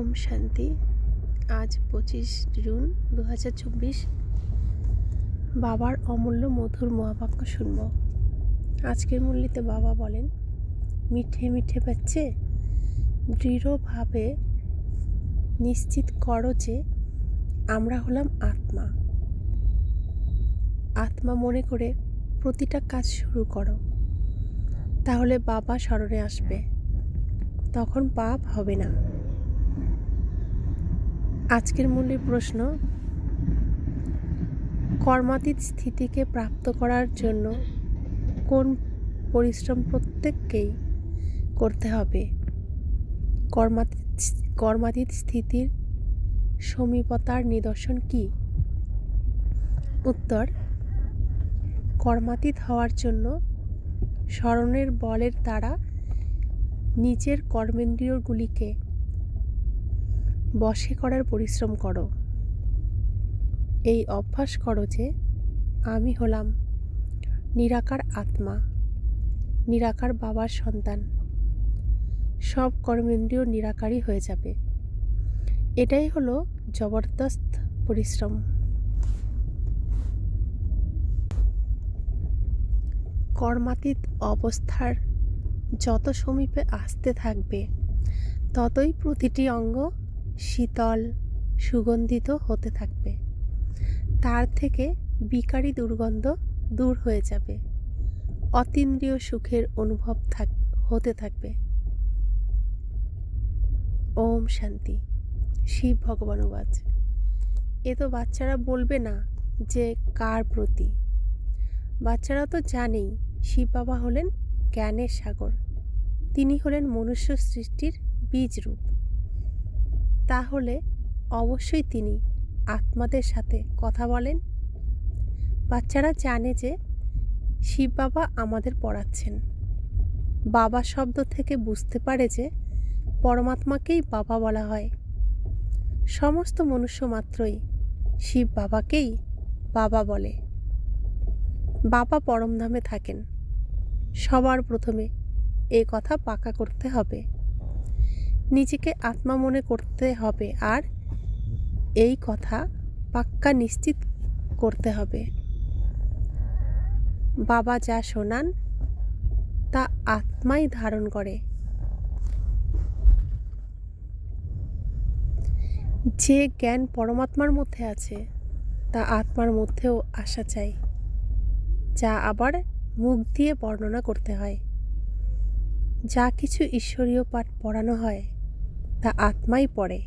ওম শান্তি। আজ 25 জুন 2024। বাবার অমূল্য মধুর মহাবাক্য শুনব। আজকের মুরলিতে বাবা বলেন, মিঠে মিঠে বাচ্চে, দৃঢ়ভাবে নিশ্চিত করো যে আমরা হলাম আত্মা। আত্মা মনে করে প্রতিটা কাজ শুরু করো, তাহলে বাবা স্মরণে আসবে, তখন পাপ হবে না। আজকের মূলের প্রশ্ন, কর্মাতীত স্থিতিকে প্রাপ্ত করার জন্য কোন পরিশ্রম প্রত্যেককেই করতে হবে? কর্মাতীত স্থিতির সমীপতার নিদর্শন কি? উত্তর, কর্মাতীত হওয়ার জন্য স্মরণের বলের দ্বারা নিজের কর্মেন্দ্রিয়গুলিকে বশে করার পরিশ্রম করো। এই অভ্যাস করো যে আমি হলাম নিরাকার আত্মা, নিরাকার বাবার সন্তান। সব কর্মেন্দ্রিয় নিরাকারই হয়ে যাবে। এটাই হলো জবরদস্ত পরিশ্রম। কর্মাতীত অবস্থার যত সমীপে আসতে থাকবে, ততই প্রতিটি অঙ্গ শীতল সুগন্ধিত হতে থাকবে। তার থেকে বিকারী দুর্গন্ধ দূর হয়ে যাবে। অতীন্দ্রিয় সুখের অনুভব হতে থাকবে। ওম শান্তি। শিব ভগবানুবাচ। এ তো বাচ্চারা বলবে না যে কার প্রতি। বাচ্চারা তো জানেই শিব বাবা হলেন জ্ঞানের সাগর। তিনি হলেন মনুষ্য সৃষ্টির বীজ রূপ। তাহলে অবশ্যই তিনি আত্মাদের সাথে কথা বলেন। বাচ্চারা জানে যে শিব বাবা আমাদের পড়াচ্ছেন। বাবা শব্দ থেকে বুঝতে পারে যে পরমাত্মাকেই বাবা বলা হয়। সমস্ত মনুষ্য মাত্রই শিব বাবাকেই বাবা বলে। বাবা পরমধামে থাকেন। সবার প্রথমে এই কথা পাকা করতে হবে। নিজেকে আত্মা মনে করতে হবে আর এই কথা পাক্কা নিশ্চিত করতে হবে। বাবা যা শোনান তা আত্মাই ধারণ করে। যে জ্ঞান পরমাত্মার মধ্যে আছে তা আত্মার মধ্যেও আসা চাই, যা আবার মুখ দিয়ে বর্ণনা করতে হয়। যা কিছু ঈশ্বরীয় পাঠ পড়ানো হয় তা আত্মাই পড়ে।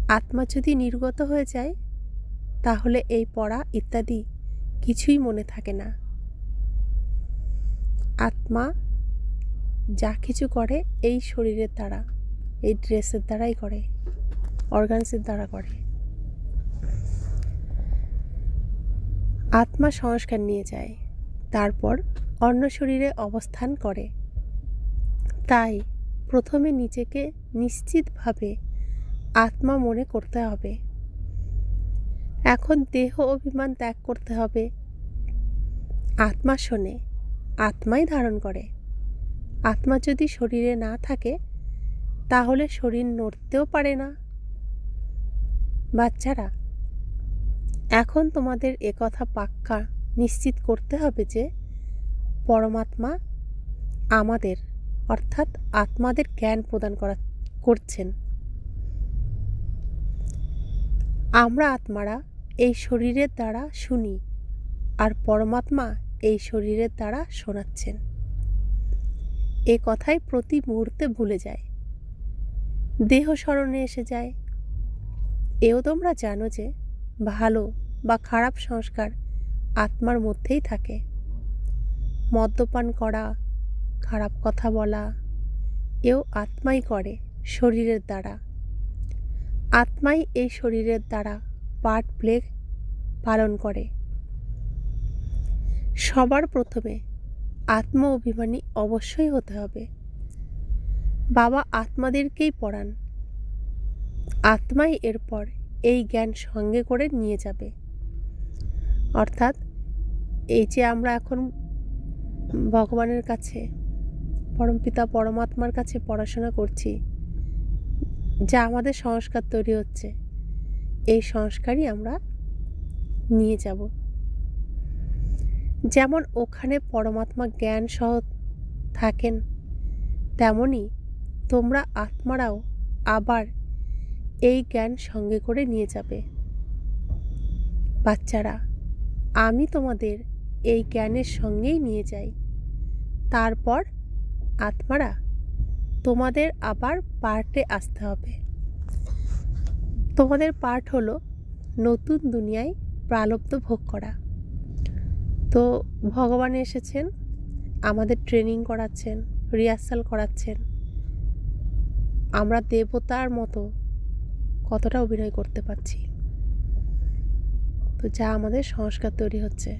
আত্মা যদি নির্গত হয়ে যায়, তাহলে এই পড়া ইত্যাদি কিছুই মনে থাকে না। আত্মা যা কিছু করে এই শরীরের দ্বারা, এই ড্রেসের দ্বারাই করে, অর্গানসের দ্বারা করে। আত্মা সংস্কার নিয়ে যায়, তারপর অন্য শরীরে অবস্থান করে। তাই প্রথমে নিজেকে নিশ্চিতভাবে আত্মা মনে করতে হবে। এখন দেহ অভিমান ত্যাগ করতে হবে। আত্মা শোনে, আত্মাই ধারণ করে। আত্মা যদি শরীরে না থাকে, তাহলে শরীর নড়তেও পারে না। বাচ্চারা, এখন তোমাদের একথা পাক্কা নিশ্চিত করতে হবে যে পরমাত্মা আমাদের অর্থাৎ আত্মাদের জ্ঞান প্রদান করছেন। আমরা আত্মারা এই শরীরের দ্বারা শুনি, আর পরমাত্মা এই শরীরের দ্বারা শোনাচ্ছেন। এ কথাই প্রতি মুহূর্তে ভুলে যায়, দেহ স্মরণে এসে যায়। এও তোমরা জানো যে ভালো বা খারাপ সংস্কার আত্মার মধ্যেই থাকে। মদ্যপান করা, খারাপ কথা বলা, এও আত্মাই করে শরীরের দ্বারা। আত্মাই এই শরীরের দ্বারা পার্ট প্লে পালন করে। সবার প্রথমে আত্ম অভিমানী অবশ্যই হতে হবে। বাবা আত্মাদেরকেই পড়ান। আত্মাই এরপর এই জ্ঞান সঙ্গে করে নিয়ে যাবে। অর্থাৎ এই যে আমরা এখন ভগবানের কাছে, পরমপিতা পরমাত্মার কাছে পড়াশোনা করছি, যা আমাদের সংস্কার তৈরি হচ্ছে, এই সংস্কারই আমরা নিয়ে যাব। যেমন ওখানে পরমাত্মা জ্ঞান সহ থাকেন, তেমনি তোমরা আত্মারাও আবার এই জ্ঞান সঙ্গে করে নিয়ে যাবে। বাচ্চারা, আমি তোমাদের এই জ্ঞানের সঙ্গেই নিয়ে যাই। তারপর আত্মারা তোমাদের আবার পার্টে আসতে হবে। তোমাদের পার্ট হলো নতুন দুনিয়ায় প্রারব্ধ ভোগ করা। তো ভগবান এসেছেন, আমাদের ট্রেনিং করাচ্ছেন, রিহার্সাল করাচ্ছেন। আমরা দেবতার মতো কতটা অভিনয় করতে পারছি। তো যা আমাদের সংস্কার তৈরি হচ্ছে,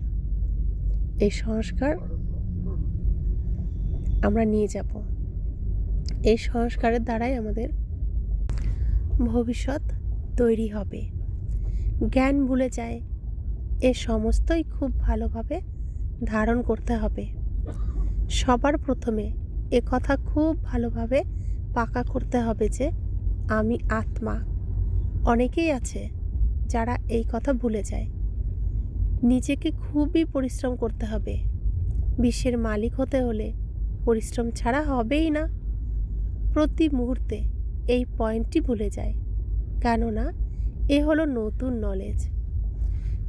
এই সংস্কার আমরা নিয়ে যাব। এই সংস্কারের দ্বারাই আমাদের ভবিষ্যৎ তৈরি হবে। জ্ঞান ভুলে যায়, এ সমস্তই খুব ভালোভাবে ধারণ করতে হবে। সবার প্রথমে এ কথা খুব ভালোভাবে পাকা করতে হবে যে আমি আত্মা। অনেকেই আছে যারা এই কথা ভুলে যায়। নিজেকে খুবই পরিশ্রম করতে হবে। বিশ্বের মালিক হতে হলে পরিশ্রম ছাড়া হবেই না। প্রতি মুহূর্তে এই পয়েন্টটি ভুলে যায়, কেননা এ হলো নতুন নলেজ।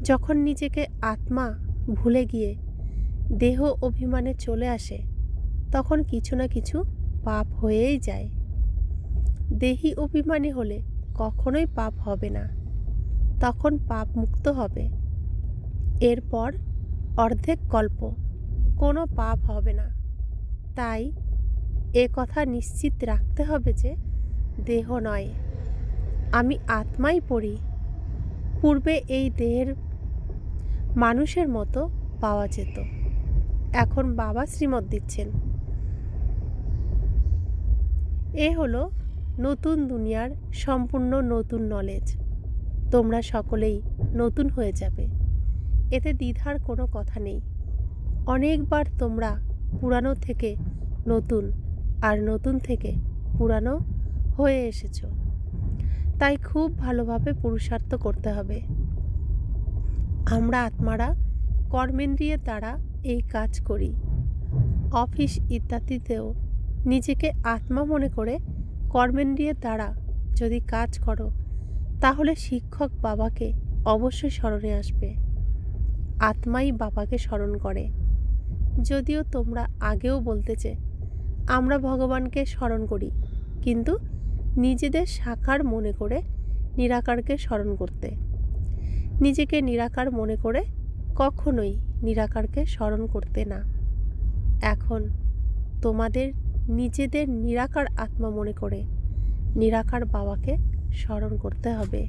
যখন নিজেকে আত্মা ভুলে গিয়ে দেহ অভিমানে চলে আসে, তখন কিছু না কিছু পাপ হয়েই যায়। দেহি অভিমানী হলে কখনোই পাপ হবে না, তখন পাপ মুক্ত হবে। এরপর অর্ধেক কল্প কোনো পাপ হবে না। তাই এ কথা নিশ্চিত রাখতে হবে যে দেহ নয়, আমি আত্মাই পড়ি। পূর্বে এই দেহের মানুষের মতো পাওয়া যেত, এখন বাবা শ্রীমত দিচ্ছেন। এ হলো নতুন দুনিয়ার সম্পূর্ণ নতুন নলেজ। তোমরা সকলেই নতুন হয়ে যাবে, এতে দ্বিধার কোনো কথা নেই। অনেকবার তোমরা পুরানো থেকে নতুন আর নতুন থেকে পুরানো হয়ে এসেছো। তাই খুব ভালোভাবে পুরুষার্থ করতে হবে। আমরা আত্মারা কর্মেন্দ্রিয়ের দ্বারা এই কাজ করি। অফিস ইত্যাদিতেও নিজেকে আত্মা মনে করে কর্মেন্দ্রিয়ের দ্বারা যদি কাজ করো, তাহলে শিক্ষক বাবাকে অবশ্যই স্মরণে আসবে। আত্মাই বাবাকে স্মরণ করে। যদিও তোমরা আগেও বলতেছে আমরা ভগবানকে স্মরণ করি, কিন্তু নিজেদের সাকার মনে করে নিরাকারকে স্মরণ করতে। নিজেকে নিরাকার মনে করে কখনোই নিরাকারকে স্মরণ করতে না। এখন তোমাদের নিজেদের নিরাকার আত্মা মনে করে নিরাকার বাবাকে স্মরণ করতে হবে।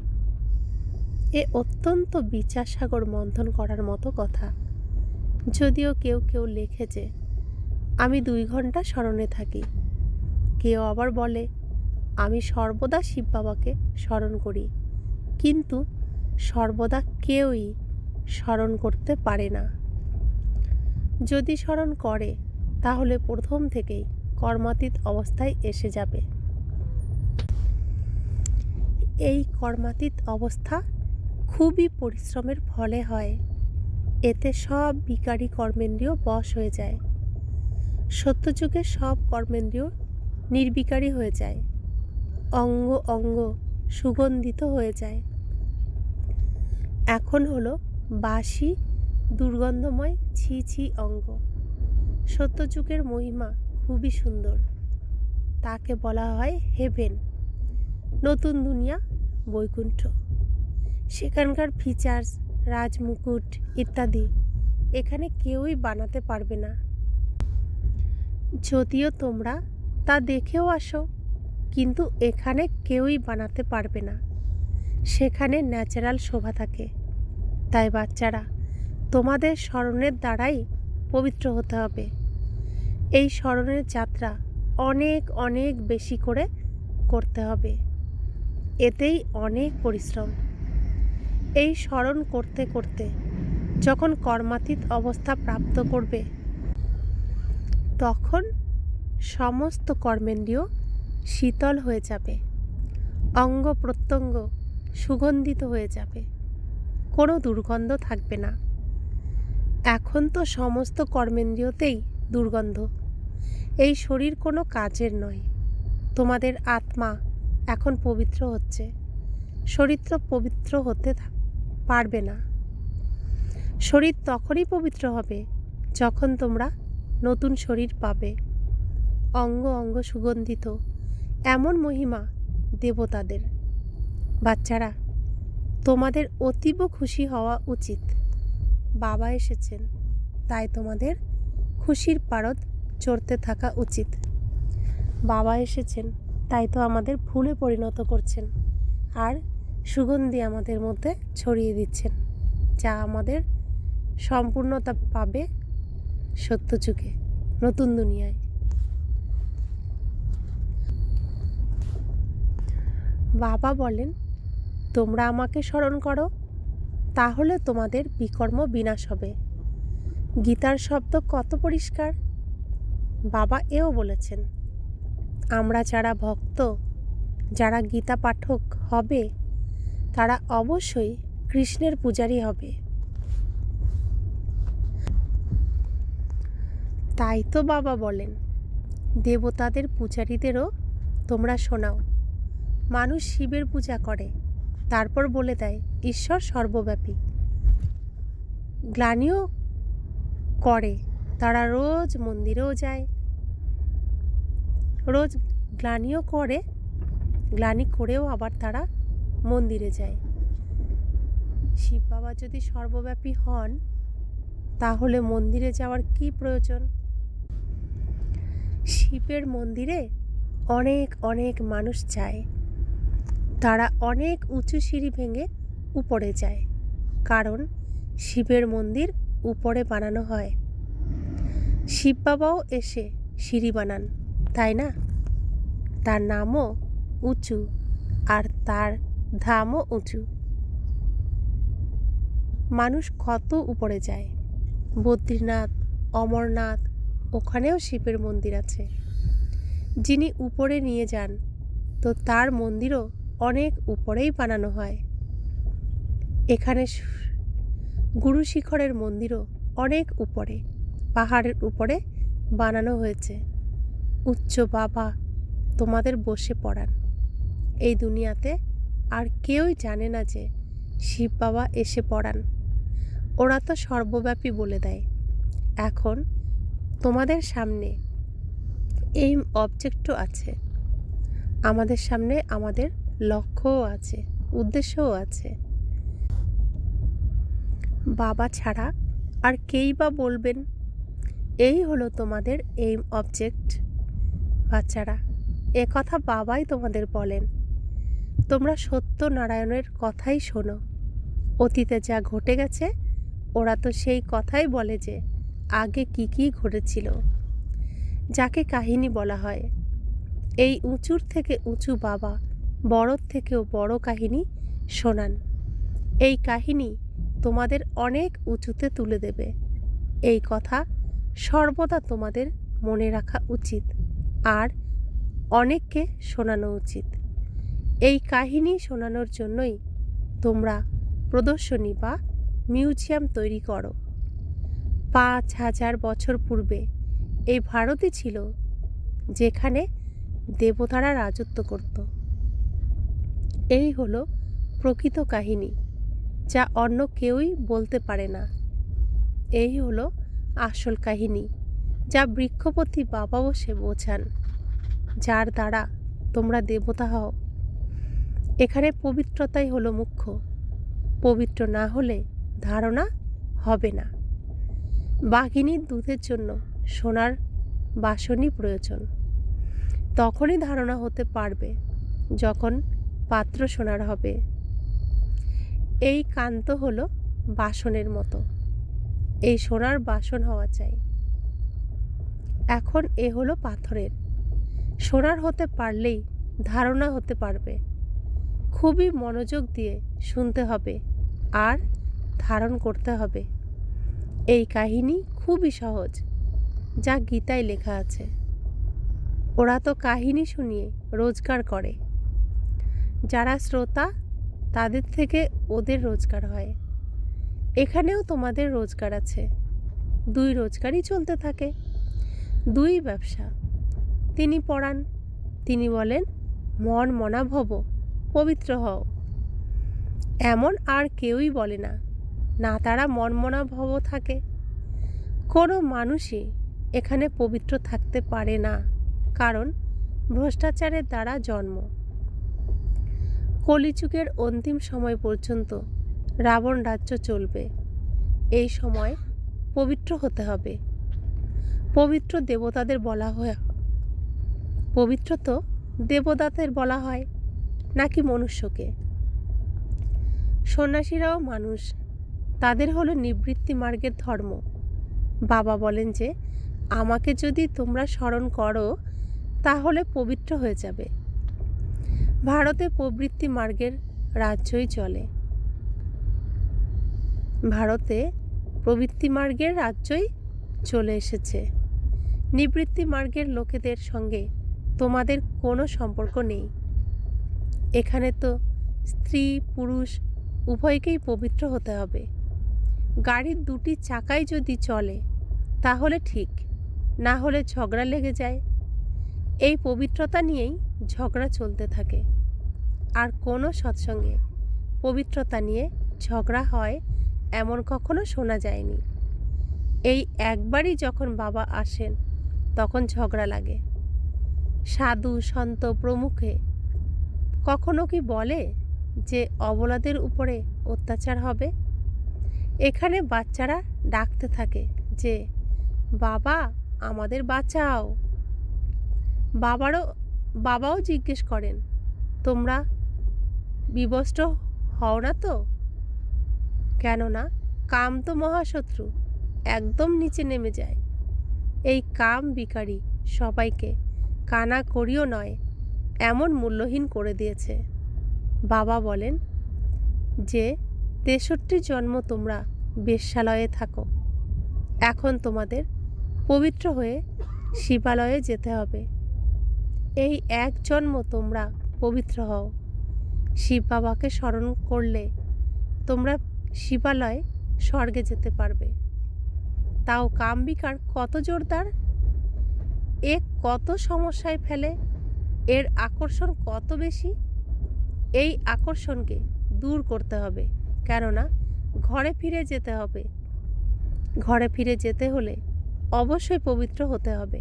এ অত্যন্ত বিচার সাগর মন্থন করার মতো কথা। যদিও কেউ কেউ লিখেছে আমি 2 ঘন্টা স্মরণে থাকি, কেউ আবার বলে আমি সর্বদা শিব বাবাকে স্মরণ করি, কিন্তু সর্বদা কেউই স্মরণ করতে পারে না। যদি স্মরণ করে তাহলে প্রথম থেকেই কর্মাতীত অবস্থায় এসে যাবে। এই কর্মাতীত অবস্থা খুবই পরিশ্রমের ফলে হয়। এতে সব বিকারী কর্মেন্দ্রিয় বশ হয়ে যায়। সত্যযুগে সব কর্মেন্দ্রিয় নির্বিকারী হয়ে যায়, অঙ্গ অঙ্গ সুগন্ধিত হয়ে যায়। এখন হলো বাসি দুর্গন্ধময় ছি ছি অঙ্গ। সত্যযুগের মহিমা খুবই সুন্দর, তাকে বলা হয় হেভেন, নতুন দুনিয়া, বৈকুণ্ঠ। সেখানকার ফিচার্স, রাজমুকুট ইত্যাদি এখানে কেউই বানাতে পারবে না। যদিও তোমরা তা দেখেও আসো, কিন্তু এখানে কেউই বানাতে পারবে না। সেখানে ন্যাচারাল শোভা থাকে। তাই বাচ্চারা, তোমাদের স্মরণের দ্বারাই পবিত্র হতে হবে। এই স্মরণের যাত্রা অনেক অনেক বেশি করে করতে হবে। এতেই অনেক পরিশ্রম। এই স্মরণ করতে করতে যখন কর্মাতীত অবস্থা প্রাপ্ত করবে, তখন সমস্ত কর্মেন্দ্রিয় শীতল হয়ে যাবে। অঙ্গ প্রত্যঙ্গ সুগন্ধিত হয়ে যাবে, কোনো দুর্গন্ধ থাকবে না। এখন তো সমস্ত কর্মেন্দ্রিয়তেই দুর্গন্ধ। এই শরীর কোনো কাজের নয়। তোমাদের আত্মা এখন পবিত্র হচ্ছে, শরীর তো পবিত্র হতে পারবে না। শরীর তখনই পবিত্র হবে যখন তোমরা নতুন শরীর পাবে। অঙ্গ অঙ্গ সুগন্ধিত, এমন মহিমা দেবতাদের। বাচ্চারা, তোমাদের অতীব খুশি হওয়া উচিত। বাবা এসেছেন, তাই তোমাদের খুশির পারদ চড়তে থাকা উচিত। বাবা এসেছেন, তাই তো আমাদের ফুলে পরিণত করছেন আর সুগন্ধি আমাদের মধ্যে ছড়িয়ে দিচ্ছেন, যা আমাদের সম্পূর্ণতা পাবে সত্যযুগে, নতুন দুনিয়ায়। বাবা বলেন, তোমরা আমাকে স্মরণ করো, তাহলে তোমাদের বিকর্ম বিনাশ হবে। গীতার শব্দ কত পরিষ্কার। বাবা এও বলেছেন, আমরা যারা ভক্ত, যারা গীতা পাঠক হবে, তারা অবশ্যই কৃষ্ণের পূজারী হবে। তাই তো বাবা বলেন, দেবতাদের পূজারীদেরও তোমরা শোনাও। মানুষ শিবের পূজা করে, তারপর বলে দেয় ঈশ্বর সর্বব্যাপী। গ্লানিও করে, তারা রোজ মন্দিরেও যায়, রোজ গ্লানিও করে, গ্লানি করেও আবার তারা মন্দিরে যায়। শিব বাবা যদি সর্বব্যাপী হন, তাহলে মন্দিরে যাওয়ার কি প্রয়োজন? শিবের মন্দিরে অনেক অনেক মানুষ যায়। তারা অনেক উঁচু সিঁড়ি ভেঙে উপরে যায়, কারণ শিবের মন্দির উপরে বানানো হয়। শিব বাবাও এসে সিঁড়ি বানান, তাই না? তার নামও উঁচু আর তার ধামও উঁচু। মানুষ কত উপরে যায়। বদ্রীনাথ, অমরনাথ, ওখানেও শিবের মন্দির আছে। যিনি উপরে নিয়ে যান, তো তার মন্দিরও অনেক উপরেই বানানো হয়। এখানে গুরু শিখরের মন্দিরও অনেক উপরে, পাহাড়ের উপরে বানানো হয়েছে। উচ্চ বাবা তোমাদের বসে পড়ান। এই দুনিয়াতে আর কেউই জানে না যে শিব বাবা এসে পড়ান। ওরা তো সর্বব্যাপী বলে দেয়। এখন তোমাদের সামনে এই অবজেক্টও আছে, আমাদের সামনে আমাদের লক্ষ্যও আছে, উদ্দেশ্যও আছে। বাবা ছাড়া আর কেই বা বলবেন? এই হলো তোমাদের এইম অবজেক্ট। বাচ্চারা, এ কথা বাবাই তোমাদের বলেন। তোমরা সত্যনারায়ণের কথাই শোনো। অতীতে যা ঘটে গেছে, ওরা তো সেই কথাই বলে যে আগে কি কি ঘটেছিল, যাকে কাহিনী বলা হয়। এই উঁচুর থেকে উঁচু বাবা বড়র থেকেও বড় কাহিনী শোনান। এই কাহিনী তোমাদের অনেক উঁচুতে তুলে দেবে। এই কথা সর্বদা তোমাদের মনে রাখা উচিত আর অনেককে শোনানো উচিত। এই কাহিনী শোনানোর জন্যই তোমরা প্রদর্শনী বা মিউজিয়াম তৈরি করো। 5000 বছর পূর্বে এই ভারতই ছিল যেখানে দেবতারা রাজত্ব করত। এই হলো প্রকৃত কাহিনী, যা অন্য কেউই বলতে পারে না। এই হলো আসল কাহিনী, যা বৃক্ষপতি বাবা বসে বোঝান, যার দ্বারা তোমরা দেবতা হও। এখানে পবিত্রতাই হলো মুখ্য। পবিত্র না হলে ধারণা হবে না। বাঘিনীর দুধের জন্য সোনার বাসনই প্রয়োজন। তখনই ধারণা হতে পারবে যখন পাত্র সোনার হবে। এই কান্ত হলো বাসনের মতো, এই সোনার বাসন হওয়া চাই। এখন এ হলো পাথরের, সোনার হতে পারলেই ধারণা হতে পারবে। খুবই মনোযোগ দিয়ে শুনতে হবে আর ধারণ করতে হবে। এই কাহিনী খুবই সহজ, যা গীতায় লেখা আছে। ওরা তো কাহিনী শুনিয়ে রোজগার করে। যারা শ্রোতা তাদের থেকে ওদের রোজগার হয়। এখানেও তোমাদের রোজগার আছে, দুই রোজগারই চলতে থাকে, দুই ব্যবসা। তিনি পড়ান, তিনি বলেন মন মনা ভব, পবিত্র হও। এমন আর কেউই বলে না না তারা মনমনা ভব থাকে। কোনো মানুষই এখানে পবিত্র থাকতে পারে না, কারণ ভ্রষ্টাচারের দ্বারা জন্ম। কলিযুগের অন্তিম সময় পর্যন্ত রাবণ রাজ্য চলবে। এই সময় পবিত্র হতে হবে। পবিত্র দেবতাদের বলা হয়, পবিত্র তো দেবতাদের বলা হয় নাকি মনুষ্যকে? সন্ন্যাসীরাও মানুষ, তাদের হলো নিবৃত্তি মার্গের ধর্ম। বাবা বলেন যে আমাকে যদি তোমরা স্মরণ করো তাহলে পবিত্র হয়ে যাবে। ভারতে প্রবৃত্তি মার্গের রাজ্যই চলে, ভারতে প্রবৃত্তি মার্গের রাজ্যই চলে এসেছে। নিবৃত্তি মার্গের লোকেদের সঙ্গে তোমাদের কোনো সম্পর্ক নেই। এখানে তো স্ত্রী পুরুষ উভয়কেই পবিত্র হতে হবে। গাড়ির দুটি চাকাই যদি চলে তাহলে ঠিক, না হলে ঝগড়া লেগে যায়। এই পবিত্রতা নিয়েই ঝগড়া চলতে থাকে। আর কোনো সৎসঙ্গে পবিত্রতা নিয়ে ঝগড়া হয় এমন কখনো শোনা যায়নি। এই একবারই যখন বাবা আসেন তখন ঝগড়া লাগে। সাধু সন্ত প্রমুখে কখনো কি বলে যে অবলাদের উপরে অত্যাচার হবে? এখানে বাচ্চারা ডাকতে থাকে যে বাবা আমাদের বাঁচাও। বাবাও জিজ্ঞেস করেন তোমরা বিবস্ত্র হও না তো? কেননা কাম তো মহাশত্রু, একদম নিচে নেমে যায়। এই কাম বিকারী সবাইকে কানা করিও নয় এমন মূল্যহীন করে দিয়েছে। বাবা বলেন যে 63 জন্ম তোমরা বেশ্যালয়ে থাকো, এখন তোমাদের পবিত্র হয়ে শিবালয়ে যেতে হবে। এই এক জন্ম তোমরা পবিত্র হও। শিব বাবাকে স্মরণ করলে তোমরা শিবালয় স্বর্গে যেতে পারবে। তাও কামবিকার কত জোরদার, এ কত সমস্যায় ফেলে, এর আকর্ষণ কত বেশি। এই আকর্ষণকে দূর করতে হবে, কেননা ঘরে ফিরে যেতে হবে। ঘরে ফিরে যেতে হলে অবশ্যই পবিত্র হতে হবে।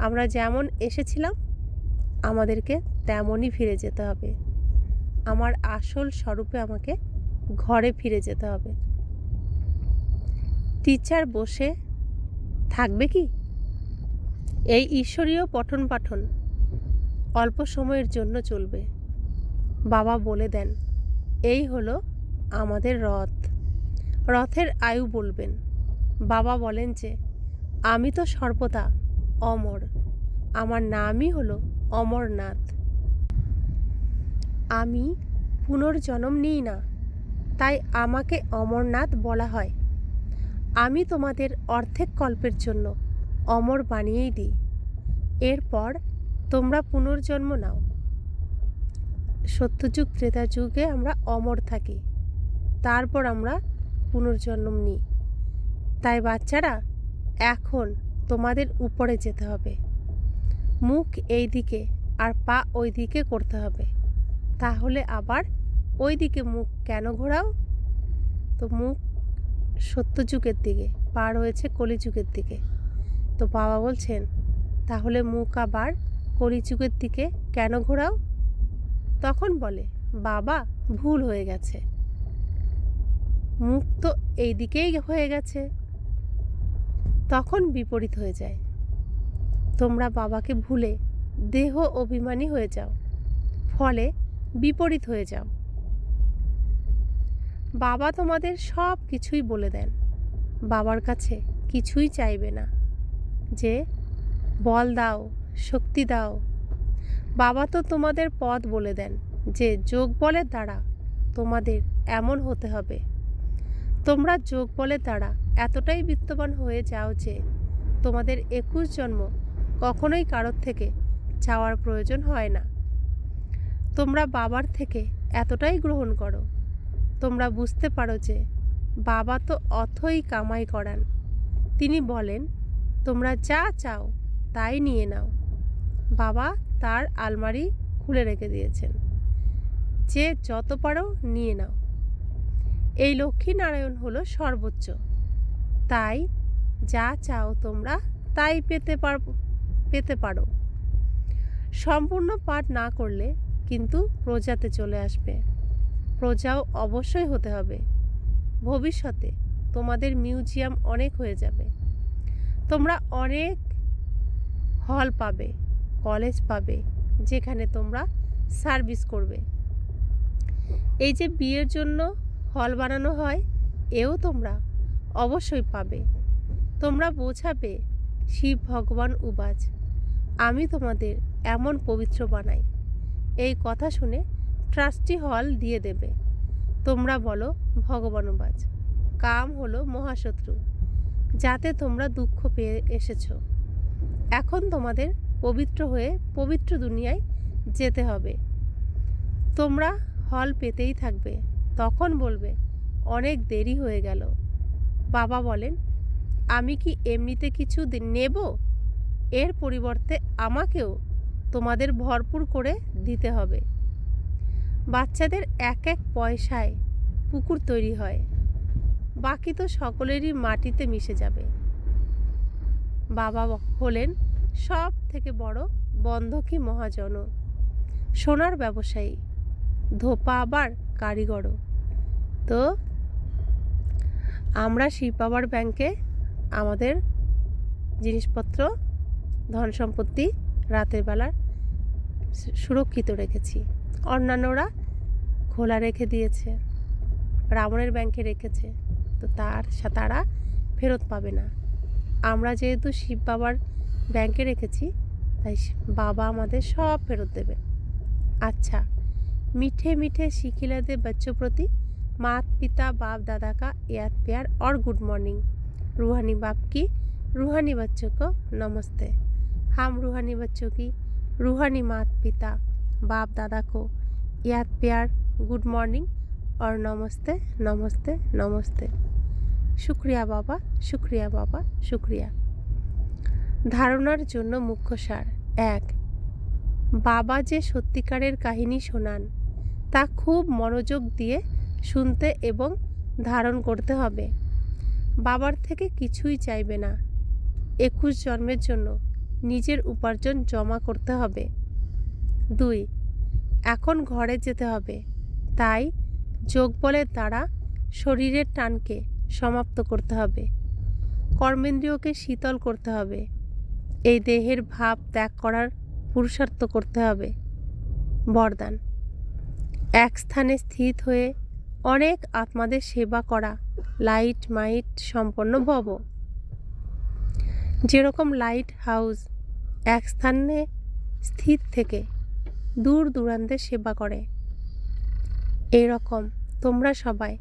আমরা যেমন এসেছিলাম আমাদেরকে তেমনই ফিরে যেতে হবে। আমার আসল স্বরূপে আমাকে ঘরে ফিরে যেতে হবে। টিচার বসে থাকবে কি? এই ঈশ্বরীয় পঠন পাঠন অল্প সময়ের জন্য চলবে। বাবা বলে দেন এই হলো আমাদের রথ, রথের আয়ু বলবেন। বাবা বলেন যে আমি তো সর্বদা অমর, আমার নামই হলো অমরনাথ। আমি পুনর্জন্ম নিই না, তাই আমাকে অমরনাথ বলা হয়। আমি তোমাদের অর্ধেক কল্পের জন্য অমর বানিয়েই দিই, এরপর তোমরা পুনর্জন্ম নাও। সত্যযুগ ত্রেতা যুগে আমরা অমর থাকি, তারপর আমরা পুনর্জন্ম নিই। তাই বাচ্চারা এখন তোমাদের উপরে যেতে হবে। মুখ এই দিকে আর পা ওই দিকে করতে হবে। তাহলে আবার ওই দিকে মুখ কেন ঘোরাও? তো মুখ সত্যযুগের দিকে, পা রয়েছে কলিযুগের দিকে। তো বাবা বলছেন তাহলে মুখ আবার কলিযুগের দিকে কেন ঘোরাও? তখন বলে বাবা ভুল হয়ে গেছে, মুখ তো এই দিকেই হয়ে গেছে। তখন বিপরীত হয়ে যায়। তোমরা বাবাকে ভুলে দেহ অভিমানী হয়ে যাও, ফলে বিপরীত হয়ে যাও। বাবা তোমাদের সব কিছুই বলে দেন। বাবার কাছে কিছুই চাইবে না যে বল দাও, শক্তি দাও। বাবা তো তোমাদের পথ বলে দেন যে যোগ বলের দ্বারা তোমাদের এমন হতে হবে। তোমরা যোগ বলের দ্বারা এতটাই বিত্তবান হয়ে যাও যে তোমাদের 21 জন্ম কখনোই কারোর থেকে চাওয়ার প্রয়োজন হয় না। তোমরা বাবার থেকে এতটাই গ্রহণ করো, তোমরা বুঝতে পারো যে বাবা তো অথই কামাই করান। তিনি বলেন, তোমরা যা চাও তাই নিয়ে নাও। বাবা তার আলমারি খুলে রেখে দিয়েছেন, যে যত পারো নিয়ে নাও। এই লক্ষ্মীনারায়ণ হলো সর্বোচ্চ, তাই যা চাও তোমরা তাই পেতে পারো। সম্পূর্ণ পাঠ না করলে কিন্তু প্রজাতে চলে আসবে। প্রজাও অবশ্যই হতে হবে। ভবিষ্যতে তোমাদের মিউজিয়াম অনেক হয়ে যাবে, তোমরা অনেক হল পাবে, কলেজ পাবে, যেখানে তোমরা সার্ভিস করবে। এই যে বিয়ের জন্য হল বানানো হয়, এও তোমরা অবশ্যই পাবে। তোমরা বোঝাবে শিব ভগবান উবাচ, আমি তোমাদের এমন পবিত্র বানাই। এই কথা শুনে ট্রাস্টি হল দিয়ে দেবে। তোমরা বলো ভগবান উবাচ, কাম হলো মহাশত্রু, যাতে তোমরা দুঃখ পেয়ে এসেছো। এখন তোমাদের পবিত্র হয়ে পবিত্র দুনিয়ায় যেতে হবে। তোমরা হল পেতেই থাকবে। তখন বলবে অনেক দেরি হয়ে গেল। বাবা বলেন, আমি কি এমনিতে কিছু নেব? এর পরিবর্তে আমাকেও তোমাদের ভরপুর করে দিতে হবে। বাচ্চাদের এক এক পয়সায় পুকুর তৈরি হয়, বাকি তো সকলেরই মাটিতে মিশে যাবে। বাবা হলেন সব থেকে বড় বন্ধকি মহাজন, সোনার ব্যবসায়ী, ধোপা আবার কারিগরও। তো আমরা শিব বাবার ব্যাংকে আমাদের জিনিসপত্র, ধন সম্পত্তি রাতের বেলা সুরক্ষিত রেখেছি। অন্যান্যরা খোলা রেখে দিয়েছে, রাবণের ব্যাংকে রেখেছে, তো তারা ফেরত পাবে না। আমরা যেহেতু শিব বাবার ব্যাংকে রেখেছি, তাই বাবা আমাদের সব ফেরত দেবে। अच्छा, मीठे मीठे शिखिला दे बच्चों प्रति माता पिता बाप दादा का याद प्यार और गुड मॉर्निंग। रूहानी बाप की रूहानी बच्चों को नमस्ते। हम रूहानी बच्चों की रूहानी माता पिता बाप दादा को याद प्यार, गुड मॉर्निंग और नमस्ते नमस्ते नमस्ते। शुक्रिया बाबा, शुक्रिया बाबा, शुक्रिया। धारणार जोन्नो मुख्य सार। एक, বাবা যে সত্যিকারের কাহিনী শোনান তা খুব মনোযোগ দিয়ে শুনতে এবং ধারণ করতে হবে। বাবার থেকে কিছুই চাইবে না। 21 জন্মের জন্য নিজের উপার্জন জমা করতে হবে। 2, এখন ঘরে যেতে হবে, তাই যোগ বলের দ্বারা শরীরের টানকে সমাপ্ত করতে হবে। কর্মেন্দ্রিয়কে শীতল করতে হবে। এই দেহের ভাব ত্যাগ করার পুরুষার্থ করতে হবে। বরদান, এক স্থানে স্থিত হয়ে অনেক আত্মাদের সেবা করা লাইট মাইট সম্পন্ন ভব। যেরকম লাইট হাউস এক স্থানে স্থিত থেকে দূর দূরান্তে সেবা করে, এরকম তোমরা সবাই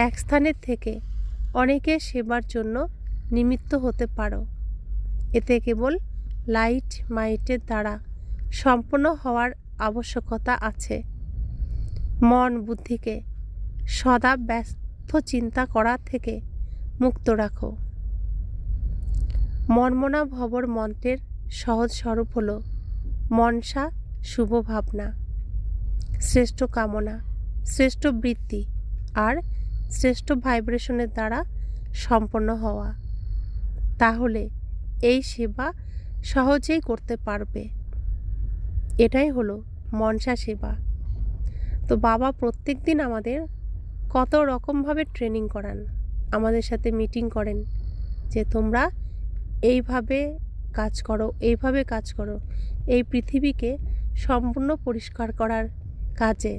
এক স্থানের থেকে অনেকের সেবার জন্য নিমিত্ত হতে পারো। এতে কেবল লাইট মাইটের দ্বারা সম্পন্ন হওয়ার আবশ্যকতা আছে। মন বুদ্ধিকে সদা ব্যস্ত চিন্তা করা থেকে মুক্ত রাখো। মনমনা ভবর মন্ত্রের সহজ স্বরূপ হল মনসা, শুভ ভাবনা, শ্রেষ্ঠ কামনা, শ্রেষ্ঠ বৃত্তি আর শ্রেষ্ঠ ভাইব্রেশনের দ্বারা সম্পন্ন হওয়া। তাহলে এই সেবা সহজেই করতে পারবে। এটাই হলো মনসা সেবা। তো বাবা প্রত্যেক দিন আমাদের কত রকমভাবে ট্রেনিং করান, আমাদের সাথে মিটিং করেন যে তোমরা এইভাবে কাজ করো, এইভাবে কাজ করো। এই পৃথিবীকে সম্পূর্ণ পরিষ্কার করার কাজে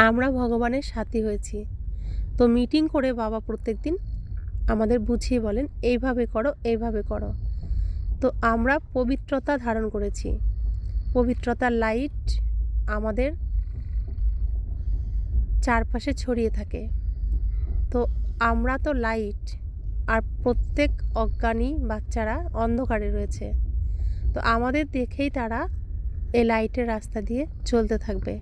আমরা ভগবানের সাথী হয়েছি। তো মিটিং করে বাবা প্রত্যেক দিন আমাদের বুঝিয়ে বলেন এইভাবে করো, এইভাবে করো। তো আমরা পবিত্রতা ধারণ করেছি। পবিত্রতার লাইট আমাদের চারপাশে ছড়িয়ে থাকে। তো আমরা তো লাইট, আর প্রত্যেক অজ্ঞানী বাচ্চারা অন্ধকারে রয়েছে। তো আমাদের দেখেই তারা এই লাইটের রাস্তা দিয়ে চলতে থাকবে।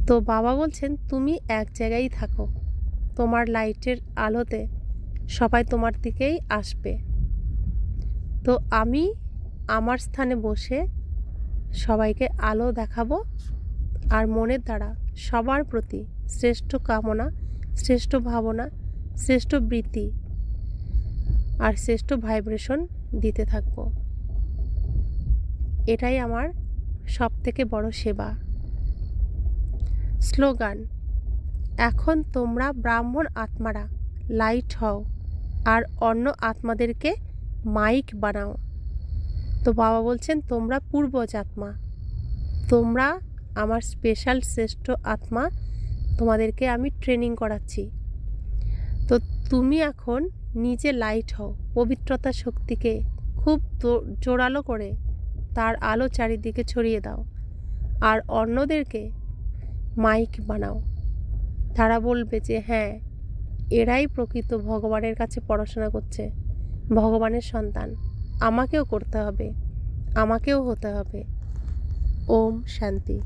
তো বাবা বলছেন তুমি এক জায়গায় থাকো, তোমার লাইটের আলোতে সবাই তোমার দিকেই আসবে। তো আমি আমার স্থানে বসে সবাইকে আলো দেখাবো আর মনের দ্বারা সবার প্রতি শ্রেষ্ঠ কামনা, শ্রেষ্ঠ ভাবনা, শ্রেষ্ঠ বৃত্তি আর শ্রেষ্ঠ ভাইব্রেশন দিতে থাকবো। এটাই আমার সবথেকে বড় সেবা। স্লোগান: এখন তোমরা ব্রাহ্মণ আত্মারা লাইট হও আর অন্য আত্মাদেরকে মাইক বানাও। তো বাবা বলছেন তোমরা পূর্বজ আত্মা, তোমরা আমার স্পেশাল শ্রেষ্ঠ আত্মা, তোমাদেরকে আমি ট্রেনিং করাচ্ছি। তো তুমি এখন নিজে লাইট হও, পবিত্রতা শক্তিকে খুব জোরালো করে তার আলো চারিদিকে ছড়িয়ে দাও আর অন্যদেরকে মাইক বানাও। তারা বলবে যে হ্যাঁ, এরাই প্রকৃত ভগবানের কাছে পড়াশোনা করছে, ভগবানের সন্তান, আমাকেও করতে হবে, আমাকেও হতে হবে। ওম শান্তি।